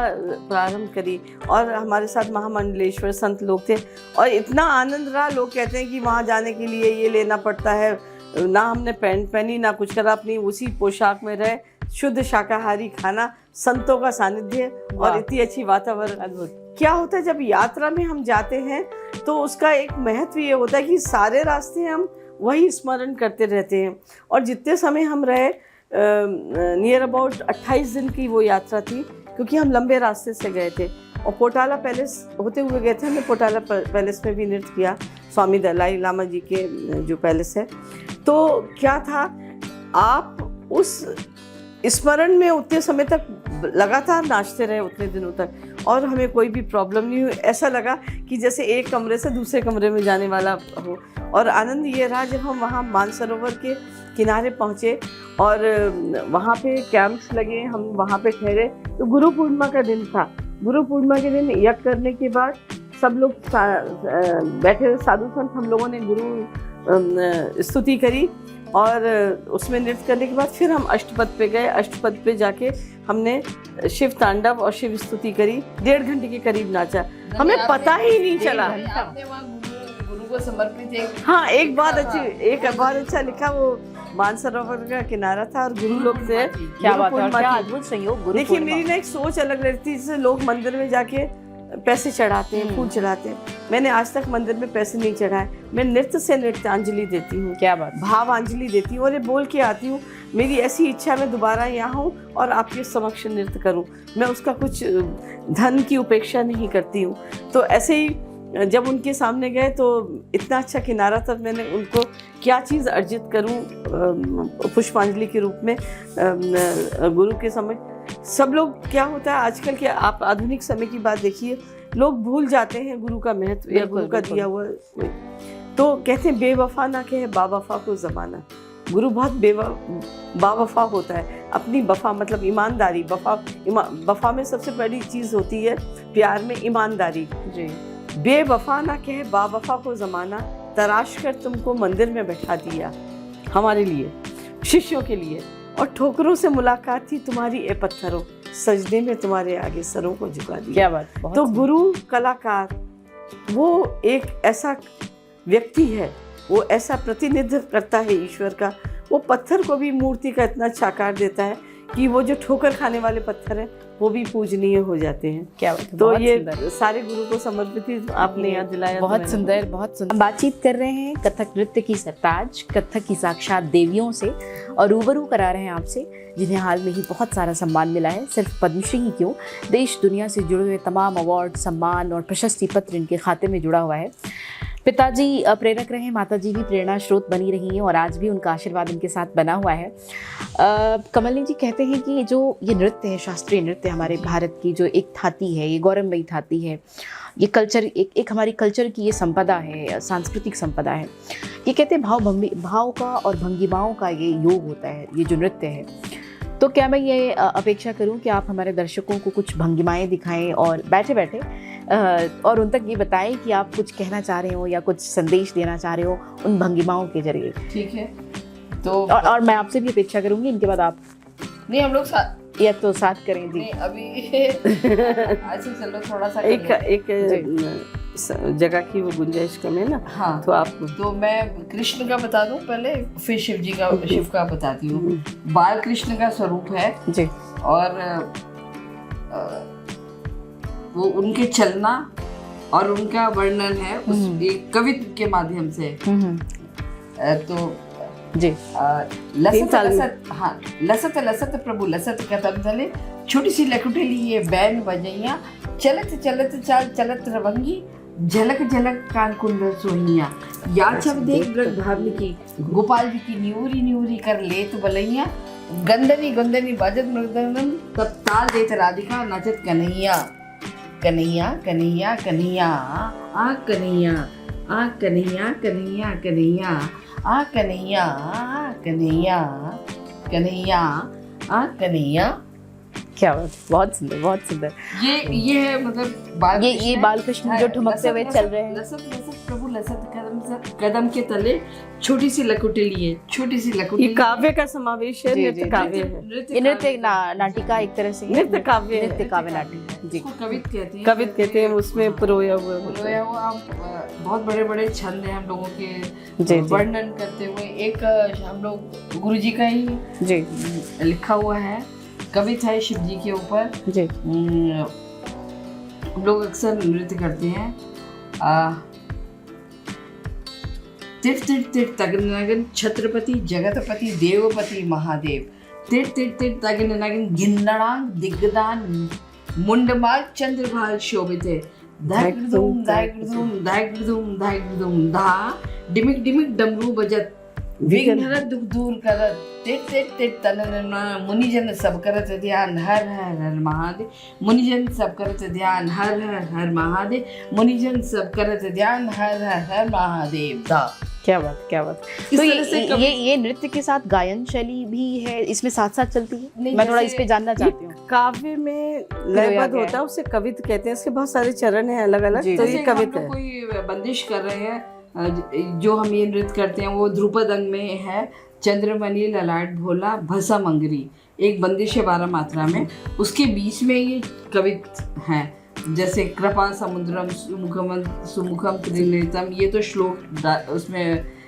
प्रारंभ करी, और हमारे साथ महामंडलेश्वर संत लोग थे। और इतना आनंद रहा, लोग कहते हैं कि वहाँ जाने के लिए ये लेना पड़ता है, ना हमने पैंट पहनी ना कुछ करा, अपनी उसी पोशाक में रहे, शुद्ध शाकाहारी खाना, संतों का सानिध्य और इतनी अच्छी वातावरण। अद्भुत। क्या होता है जब यात्रा में हम जाते हैं तो उसका एक महत्व ये होता है कि सारे रास्ते हम वही स्मरण करते रहते हैं। और जितने समय हम रहे, नियर अबाउट 28 दिन की वो यात्रा थी, क्योंकि हम लंबे रास्ते से गए थे। और पोटाला पैलेस होते हुए गए थे, हमने पोटाला पैलेस में भी नृत्य किया, स्वामी दलाई लामा जी के जो पैलेस है। तो क्या था, आप उस स्मरण में उतने समय तक लगातार नाचते रहे, उतने दिनों तक, और हमें कोई भी प्रॉब्लम नहीं हुई। ऐसा लगा कि जैसे एक कमरे से दूसरे कमरे में जाने वाला हो। और आनंद ये रहा जब हम वहाँ मानसरोवर के किनारे पहुँचे और वहाँ पे कैंप्स लगे, हम वहाँ पे ठहरे। तो गुरु पूर्णिमा का दिन था। गुरु पूर्णिमा के दिन यज्ञ करने के बाद सब लोग बैठे साधु संत, हम लोगों ने गुरु स्तुति करी, और उसमें नृत्य करने के बाद फिर हम अष्टपद पे गए। अष्टपद पे जाके हमने शिव तांडव और शिव स्तुति करी, 1.5 घंटे के करीब नाचा, हमें पता ही नहीं चला। आपने वहाँ गुरु को समर्पित एक हाँ, एक बात अच्छा लिखा, वो मानसरोवर का किनारा था और गुरु लोग थे। क्या बात है, क्या अद्भुत संयोग। गुरु देखिए मेरी ना एक सोच अलग रहती है, जैसे लोग मंदिर में जाके पैसे चढ़ाते हैं, फूल चढ़ाते हैं, मैंने आज तक मंदिर में पैसे नहीं चढ़ाए। मैं नृत्य से नृत्यांजलि देती हूँ, क्या बात, भावांजलि देती हूँ, और ये बोल के आती हूँ, मेरी ऐसी इच्छा मैं दोबारा यहाँ हूँ और आपके समक्ष नृत्य करूँ। मैं उसका कुछ धन की उपेक्षा नहीं करती हूँ। तो ऐसे ही जब उनके सामने गए तो इतना अच्छा किनारा था, मैंने उनको क्या चीज़ अर्जित करूँ पुष्पांजलि के रूप में गुरु के समय। सब लोग, क्या होता है आजकल के, आप आधुनिक समय की बात देखिए, लोग भूल जाते हैं गुरु का महत्व या गुरु का दिया हुआ। तो कहते हैं बेवफा ना कहे बावफा को ज़माना। गुरु बहुत बावफा होता है, अपनी वफा मतलब ईमानदारी। वफा में सबसे बड़ी चीज़ होती है प्यार में ईमानदारी जी। बेवफा ना कहे बावफा को ज़माना, तराश कर तुमको मंदिर में बैठा दिया हमारे लिए, शिष्यों के लिए। और ठोकरों से मुलाकात थी तुम्हारी ए पत्थरों, सजदे में तुम्हारे आगे सरों को झुका दिया। क्या बात। तो गुरु कलाकार वो एक ऐसा व्यक्ति है, वो ऐसा प्रतिनिधित्व करता है ईश्वर का। वो पत्थर को भी मूर्ति का इतना अच्छा आकार देता है कि वो जो ठोकर खाने वाले पत्थर हैं वो भी पूजनीय हो जाते हैं। क्या बात। तो ये सारे गुरु को समर्पित ही आपने याद दिलाया। बहुत सुंदर, बहुत सुंदर। बातचीत कर रहे हैं कथक नृत्य की सरताज, कथक की साक्षात देवियों से, और रूबरू करा रहे हैं आपसे, जिन्हें हाल में ही बहुत सारा सम्मान मिला है। सिर्फ पद्मश्री ही क्यों, देश दुनिया से जुड़े हुए तमाम अवार्ड, सम्मान और प्रशस्ति पत्र इनके खाते में जुड़ा हुआ है। पिताजी प्रेरक रहे, माताजी भी प्रेरणा स्रोत बनी रही हैं, और आज भी उनका आशीर्वाद इनके साथ बना हुआ है। कमलनी जी कहते हैं कि जो ये नृत्य है, शास्त्रीय नृत्य, हमारे भारत की जो एक थाती है, ये गौरवमयी थाती है, ये कल्चर, एक हमारी कल्चर की ये संपदा है, सांस्कृतिक संपदा है। ये कहते हैं भाव का और भंगिमाओं का ये योग होता है, ये जो नृत्य है। तो क्या मैं ये अपेक्षा करूं कि आप हमारे दर्शकों को कुछ भंगिमाएं दिखाएं और बैठे बैठे और उन तक ये बताएं कि आप कुछ कहना चाह रहे हो या कुछ संदेश देना चाह रहे हो उन भंगिमाओं के जरिए। ठीक है। तो और मैं आपसे भी अपेक्षा करूंगी इनके बाद आप नहीं, हम लोग या तो साथ करें जी। नहीं, अभी ऐसे चलो थोड़ा सा एक जगह की वो गुंजाइश कम है ना। हाँ, तो आप तो मैं कृष्ण का बता दूं पहले, फिर शिव का बताती हूँ। बाल कृष्ण का स्वरूप है जी, और वो उनके चलना और उनका वर्णन है उस एक कवित्व के माध्यम से। तो जी लसत लसत, हाँ, लसत लसत प्रभु लसत कदम तले, छोटी सी लकुटेली ये बैन बजैया, चलत चलत चाल चलत रवंगी, झलक झलक कान कुंडल सोहिया, या छब देख ब्रज भावनी की, गोपाल जी की न्यूरी न्यूरी कर लेत बलैया, गंदनी गंदनी बाजत मृदंगम, तब ताल देत राधिका नाचत कन्हैया, कन्हैया कन्हैया कन्हैया आ कन्हैया, आ कन्हैया कन्हैया कन्हैया, आ कन्हैया कन्हैया कन्हैया, आ कन्हैया। क्या बात, बहुत सुंदर, बहुत सुंदर। ये है मतलब ये बाल कृष्ण जो ठुमकते हुए चल रहे हैं। लसत लसत प्रभु लसत कदम के तले, छोटी सी लकुटेली है, छोटी सी लकुटेली। ये काव्य का समावेश है, जी, नृत्य जी, काव्य है, ये नृत्य नाटिका एक तरह से, नृत्य काव्य नृत्य काव्य नाटिका जी, इसको कवित कहते हैं। कवित कहते हैं, उसमें पुरोया हुआ होता है। पुरोया हुआ, आप बहुत बड़े बड़े छंद हैं हम लोगों के जी। वर्णन करते हुए। एक हम लोग गुरु जी का ही जी लिखा हुआ है, कविता है शिव जी के ऊपर। जी लोग अक्सर नृत्य करते हैं। तिर तिर तिर तगन नगन छत्रपति जगतपति देवपति महादेव, तिर तिर तिर तगन नगन गिन्नड़ांग दिग्गदान मुंडमाल चंद्रभाल शोभिते, धायगुदुम धायगुदुम धायगुदुम धायगुदुम धा, डिमिक डिमिक डमरू बजत, विघ्न दुख दूर करत, तिर तिर तिर तनन मुनिजन सब करत ध्यान, हर हर हर महादेव, मुनिजन सब करत ध्यान, हर हर हर महादेव, मुनिजन सब करत ध्यान, हर हर हर महादेव दा। क्या बात, क्या बात। तो ये नृत्य के साथ गायन शैली भी है, इसमें साथ साथ चलती है? मैं थोड़ा इस पे जानना चाहती हूँ। काव्य में लयबद्ध होता है, उसे कवित कहते हैं, इसके बहुत सारे चरण हैं अलग अलग, तो ये कवित है। कोई बंदिश कर रहे हैं, जो हम ये नृत्य करते हैं वो ध्रुपद अंग में है, चंद्रमणि ललाट भोला भसा मंगरी, एक बंदिश है 12 मात्रा में, उसके बीच में ये कवित है। जैसे कृपा समुद्रम सुमुखम त्रिनेत्रम, ये तो श्लोक उसमें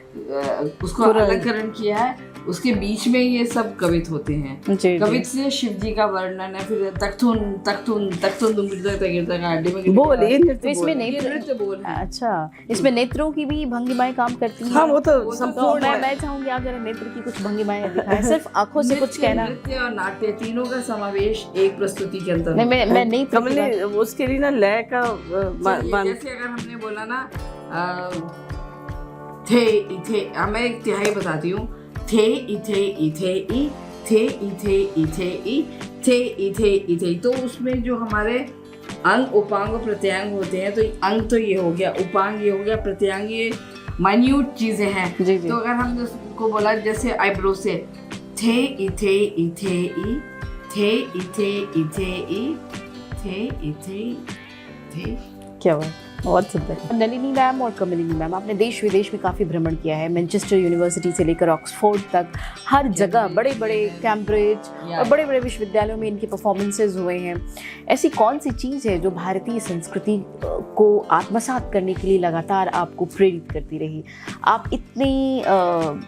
उसको अलंकरण किया है, उसके बीच में ये सब कवित होते हैं। कवित से शिव जी का वर्णन है। फिर तख्तुन तख्तुन तख्तुन बोल, ये तो इसमें नृत्य बोल है। अच्छा, इसमें नेत्रों की भी भंगिमाएं काम करती हैं? हाँ, वो तो संपूर्ण है। मैं चाहूंगी आप जरा नेत्र की कुछ भंगिमाएं दिखाएं, सिर्फ आंखों से कुछ कहना। नृत्य और नाट्य तीनों का समावेश एक प्रस्तुति के अंदर। नहीं, मैं नहीं, कमले उसके लिए ना लय का जैसे अगर हमने बोला ना थे इथे, मैं एक तिहाई बताती हूँ, थे इथे इथे ई, थे इथे इथे ई, थे इथे इथे, तो उसमें जो हमारे अंग उपांग और प्रत्यांग होते हैं, तो अंग तो ये हो गया, उपांग ये हो गया, प्रत्यांग ये माइन्यूट चीजें हैं। तो अगर हम उसको बोला जैसे आईब्रो से, थे इथे इथे ई, थे इथे इथे ई, थे इथे थे। क्या बात, बहुत सुंदर। नलिनी मैम और कमलिनी मैम, आपने देश विदेश में काफ़ी भ्रमण किया है, मैनचेस्टर यूनिवर्सिटी से लेकर ऑक्सफोर्ड तक, हर जगह बड़े बड़े कैम्ब्रिज और बड़े बड़े विश्वविद्यालयों में इनके परफॉर्मेंसेज हुए हैं। ऐसी कौन सी चीज़ है जो भारतीय संस्कृति को आत्मसात करने के लिए लगातार आपको प्रेरित करती रही? आप इतनी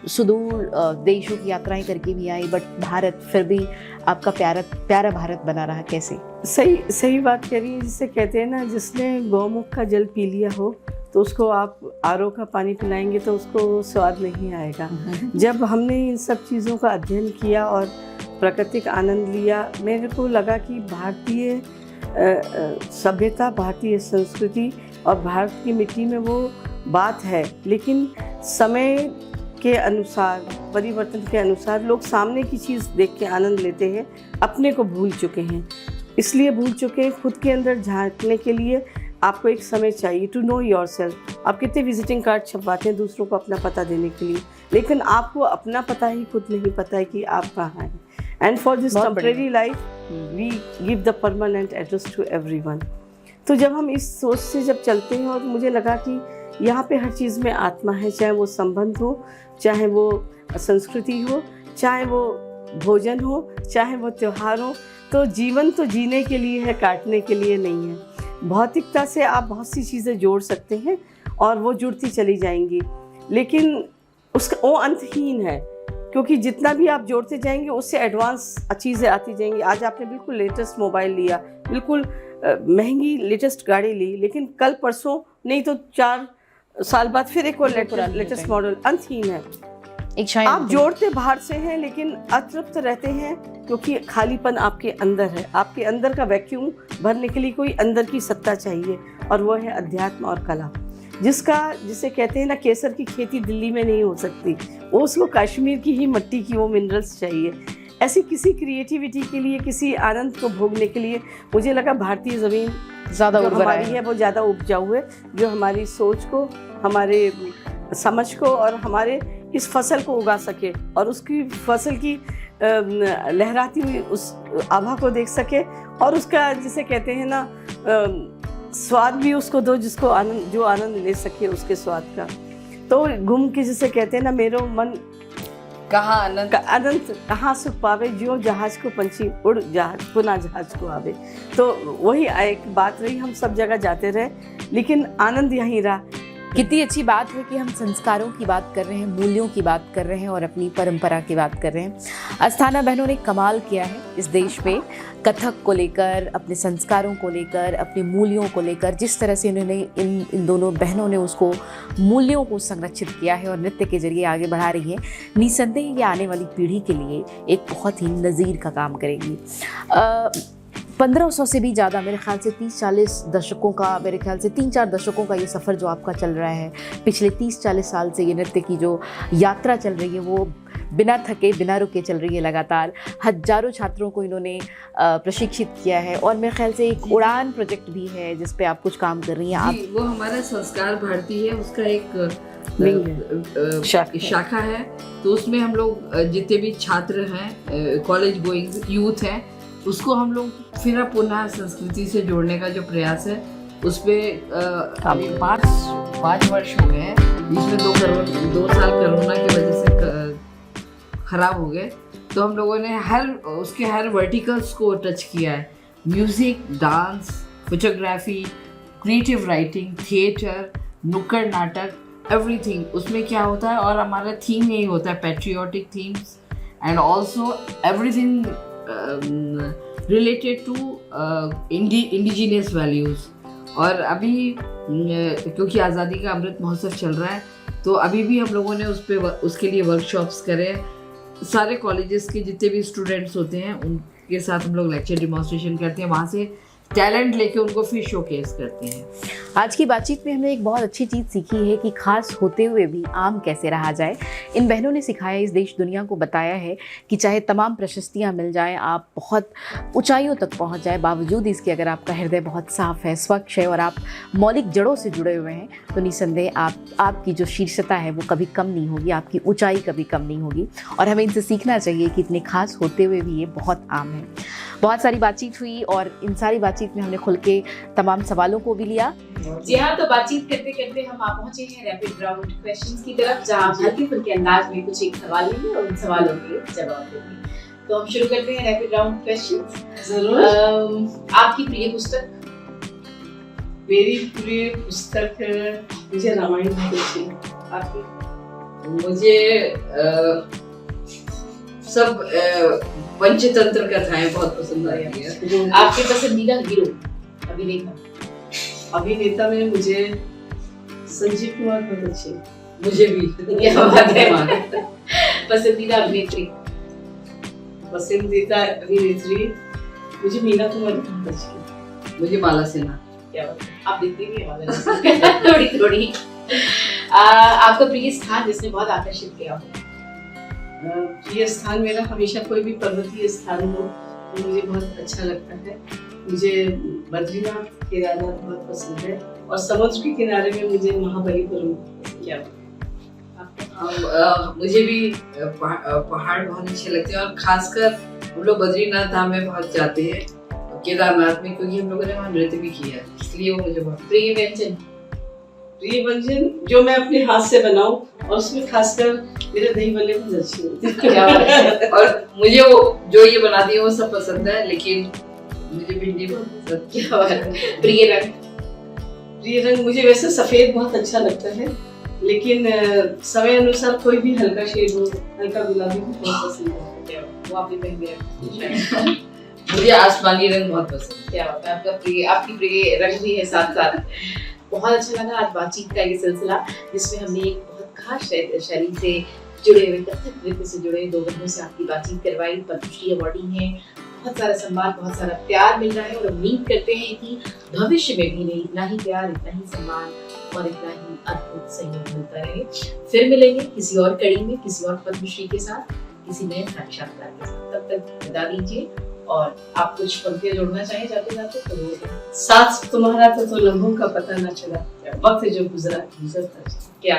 सुदूर देशों की यात्राएं करके भी आई, बट भारत फिर भी आपका प्यारा भारत बना रहा, कैसे? सही बात कह रही है। जिसे कहते हैं ना, जिसने गौमुख का जल पी लिया हो तो उसको आप आरओ का पानी पिलाएंगे तो उसको स्वाद नहीं आएगा। जब हमने इन सब चीज़ों का अध्ययन किया और प्राकृतिक आनंद लिया, मेरे को लगा कि भारतीय सभ्यता, भारतीय संस्कृति और भारत की मिट्टी में वो बात है, लेकिन समय के अनुसार, परिवर्तन के अनुसार लोग सामने की चीज़ देख के आनंद लेते हैं, अपने को भूल चुके हैं। इसलिए भूल चुके हैं, खुद के अंदर झांकने के लिए आपको एक समय चाहिए टू नो योरसेल्फ। आप कितने विजिटिंग कार्ड छपवाते हैं दूसरों को अपना पता देने के लिए, लेकिन आपको अपना पता ही खुद नहीं पता है कि आप कहाँ हैं। And for this temporary life we give the permanent address to everyone. तो जब हम इस सोच से जब चलते हैं, और मुझे लगा कि यहाँ पे हर चीज़ में आत्मा है, चाहे वो संबंध हो, चाहे वो संस्कृति हो, चाहे वो भोजन हो, चाहे वो त्यौहार हो, तो जीवन तो जीने के लिए है, काटने के लिए नहीं है। भौतिकता से आप बहुत सी चीज़ें जोड़ सकते हैं और वो जुड़ती चली जाएंगी, लेकिन उसका वो अंतहीन है, क्योंकि जितना भी आप जोड़ते जाएंगे उससे एडवांस चीज़ें आती जाएंगी। आज आपने बिल्कुल लेटेस्ट मोबाइल लिया, बिल्कुल महंगी लेटेस्ट गाड़ी ली, लेकिन कल परसों नहीं तो 4 साल बाद फिर एक और लेटेस्ट मॉडल। अंतहीन है। एक शायद आप जोड़ते बाहर से हैं लेकिन अतृप्त रहते हैं, क्योंकि खालीपन आपके अंदर है। आपके अंदर का वैक्यूम भरने के लिए कोई अंदर की सत्ता चाहिए, और वो है अध्यात्म और कला, जिसे कहते हैं ना, केसर की खेती दिल्ली में नहीं हो सकती, वो उसको कश्मीर की ही मिट्टी की वो मिनरल्स चाहिए। ऐसी किसी क्रिएटिविटी के लिए, किसी आनंद को भोगने के लिए मुझे लगा भारतीय ज़मीन ज़्यादा जो उर्वरा हमारी है वो ज़्यादा उपजाऊ है, जो हमारी सोच को, हमारे समझ को और हमारे इस फसल को उगा सके, और उसकी फसल की लहराती हुई उस आभा को देख सके, और उसका जिसे कहते हैं ना स्वाद भी उसको दो, जिसको आनंद, जो आनंद ले सके उसके स्वाद का। तो घूम के जिसे कहते हैं ना, मेरो मन कहाँ अनंत कहाँ सुख पावे, जो जहाज को पंछी उड़ जहाज पुनः जहाज को आवे। तो वही एक बात रही, हम सब जगह जाते रहे लेकिन आनंद यहीं रहा। कितनी अच्छी बात है कि हम संस्कारों की बात कर रहे हैं, मूल्यों की बात कर रहे हैं और अपनी परंपरा की बात कर रहे हैं। अस्थाना बहनों ने कमाल किया है इस देश पे, कथक को लेकर, अपने संस्कारों को लेकर, अपने मूल्यों को लेकर, जिस तरह से इन्होंने इन दोनों बहनों ने उसको मूल्यों को संरक्षित किया है और नृत्य के जरिए आगे बढ़ा रही है। निसंदेह ये आने वाली पीढ़ी के लिए एक बहुत ही नज़ीर का काम करेंगी। 1500 से भी ज़्यादा, मेरे ख्याल से 30-40 दशकों का, मेरे ख्याल से 3-4 दशकों का ये सफ़र जो आपका चल रहा है, पिछले 30-40 साल से ये नृत्य की जो यात्रा चल रही है वो बिना थके बिना रुके चल रही है लगातार। हजारों छात्रों को इन्होंने प्रशिक्षित किया है, और मेरे ख्याल से एक उड़ान प्रोजेक्ट भी है जिस पे आप कुछ काम कर रही हैं। आप वो हमारा संस्कार भारती है, उसका एक शाखा है। तो उसमें हम लोग जितने भी छात्र हैं, कॉलेज गोइंग यूथ हैं, उसको हम लोग फिर पुनः संस्कृति से जोड़ने का जो प्रयास है, उस पर अभी 5 वर्ष हो गए हैं। इसमें 2 साल कोरोना की वजह से खराब हो गए, तो हम लोगों ने हर वर्टिकल्स को टच किया है। Music, dance, photography, creative writing, theatre, नुक्कड़ नाटक, एवरीथिंग उसमें क्या होता है। और हमारा थीम यही होता है, patriotic themes and also everything related to indigenous values. और अभी क्योंकि आज़ादी का अमृत महोत्सव चल रहा है, तो अभी भी हम लोगों ने उसके लिए वर्कशॉप्स करे। सारे कॉलेजेस के जितने भी स्टूडेंट्स होते हैं उनके साथ हम लोग लेक्चर डिमॉन्स्ट्रेशन करते हैं, वहाँ से टैलेंट लेके उनको फिर शोकेस करते हैं। आज की बातचीत में हमने एक बहुत अच्छी चीज़ सीखी है कि खास होते हुए भी आम कैसे रहा जाए। इन बहनों ने सिखाया, इस देश दुनिया को बताया है कि चाहे तमाम प्रशस्तियाँ मिल जाएं, आप बहुत ऊंचाइयों तक पहुंच जाए, बावजूद इसके अगर आपका हृदय बहुत साफ है, स्वच्छ है और आप मौलिक जड़ों से जुड़े हुए हैं, तो निसंदेह आपकी जो शीर्षता है वो कभी कम नहीं होगी, आपकी ऊँचाई कभी कम नहीं होगी। और हमें इनसे सीखना चाहिए कि इतने खास होते हुए भी ये बहुत आम है। बहुत सारी बातचीत हुई और इन सारी बातचीत में हमने खुल के तमाम सवालों को भी लिया। जी हाँ, तो बातचीत करते करते हम आप पहुंचे हैं रैपिड राउंड क्वेश्चंस की तरफ, जहां आप हल्के फुल्के अंदाज में कुछ एक सवाल लेंगे और उन सवालों के जवाब देंगे। तो हम शुरू करते हैं रैपिड राउंड क्वेश्चंस। जरूर। आपकी प्रिय पुस्तक? मेरी प्रिय पुस्तक मुझे रामायण बहुत अच्छी है। आपकी? मुझे सब पंचतंत्र कथाएं बहुत पसंद आई है। आपके पसंदीदा हीरो? अभिनेता में मुझे संजीव कुमार बहुत अच्छे। मुझे भी। क्या बात है। पसंदीदा अभिनेत्री? पसंदीदा अभिनेत्री मुझे मीना कुमारी बहुत अच्छी। मुझे माला सिन्हा। क्या बात है, आप दिखती भी है थोड़ी थोड़ी। आपका प्रिय स्थान जिसने बहुत आकर्षित किया हो? प्रिय स्थान मेरा हमेशा कोई भी पर्वतीय स्थान हो तो मुझे बहुत अच्छा लगता है। मुझे बद्रीनाथ, केदारनाथ बहुत पसंद है, और समुद्र के किनारे में मुझे महाबलीपुरम क्या मुझे भी पहाड़ बहुत अच्छे लगते हैं, और खासकर हम लोग बद्रीनाथ धाम में बहुत जाते हैं, केदारनाथ में, क्योंकि हम लोगों ने वहाँ नृत्य भी किया है, इसलिए वो मुझे बहुत। प्रिय व्यंजन? प्रिय व्यंजन जो मैं अपने हाथ से बनाऊं, और उसमें खासकर मेरे दही बल्ले बहुत अच्छे होते हैं। और मुझे वो जो ये बनाती है वो सब पसंद है, लेकिन मुझे भिंडी बहुत पसंद। क्या बात है। प्रिय रंग? प्रिय रंग मुझे वैसे सफेद बहुत अच्छा लगता है, लेकिन समय अनुसार कोई भी हल्का शेड हो, हल्का गुलाबी भी बहुत पसंद है। क्या बात है। वो आपने पहन के रखा। मुझे आसमानी रंग बहुत पसंद है। क्या बात है। आपकी प्रिय रंग भी है साथ साथ। बहुत अच्छा लगा आज बातचीत का ये सिलसिला, जिसमें हमने एक बहुत खास शैली से जुड़े हुए, कथक नृत्य से जुड़े 2 बंधुओं से आपकी बातचीत करवाई। पद्मश्री अवॉर्डी हैं, बहुत सारा सम्मान, बहुत सारा प्यार मिल रहा है और उम्मीद करते हैं कि भविष्य में भी इतना ही प्यार, इतना ही सम्मान और इतना ही अद्भुत सहयोग मिलता रहे। फिर मिलेंगे किसी और कड़ी में, किसी और पद्मश्री के साथ, किसी नए साक्षात्कार के साथ। तब तक विदा दीजिए और आप कुछ पंक्तियां जोड़ना चाहें जाते जाते तो जोड़ दें। साथ तुम्हारा तो लम्हों का पता ना चला, वक्त जो गुजरा गुजरता चला। क्या